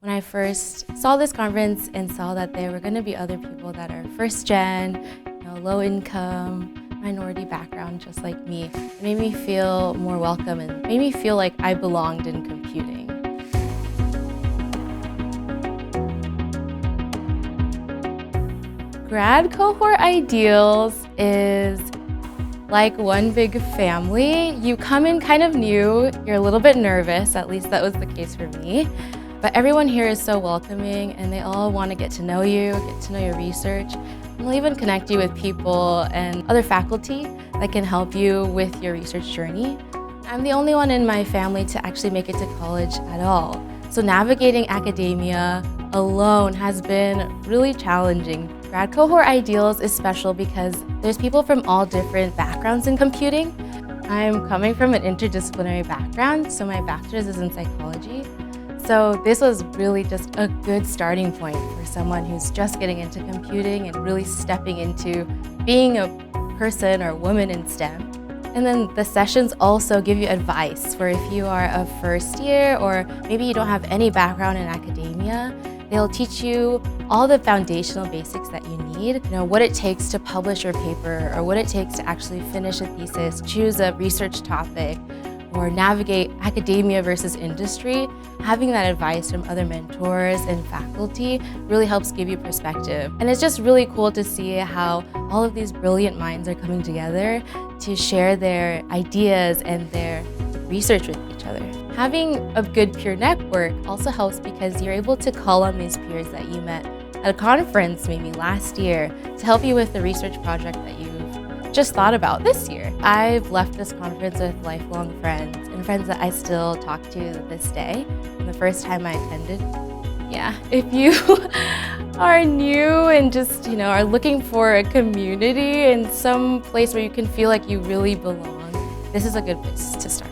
When I first saw this conference and saw that there were going to be other people that are first gen, low income, minority background just like me, it made me feel more welcome and made me feel like I belonged in computing. Grad Cohort IDEALS is like one big family. You come in kind of new, you're a little bit nervous, at least that was the case for me. But everyone here is so welcoming and they all want to get to know you, get to know your research. And they'll even connect you with people and other faculty that can help you with your research journey. I'm the only one in my family to actually make it to college at all. So navigating academia alone has been really challenging. Grad Cohort IDEALS is special because there's people from all different backgrounds in computing. I'm coming from an interdisciplinary background, so my bachelor's is in psychology. So this was really just a good starting point for someone who's just getting into computing and really stepping into being a person or woman in STEM. And then the sessions also give you advice for if you are a first year or maybe you don't have any background in academia. They'll teach you all the foundational basics that you need, what it takes to publish your paper or what it takes to actually finish a thesis, choose a research topic, or navigate academia versus industry. Having that advice from other mentors and faculty really helps give you perspective. And it's just really cool to see how all of these brilliant minds are coming together to share their ideas and their research with each other. Having a good peer network also helps because you're able to call on these peers that you met at a conference maybe last year to help you with the research project that you've just thought about this year. I've left this conference with lifelong friends and friends that I still talk to this day from the first time I attended. Yeah, if you are new and just are looking for a community and some place where you can feel like you really belong, this is a good place to start.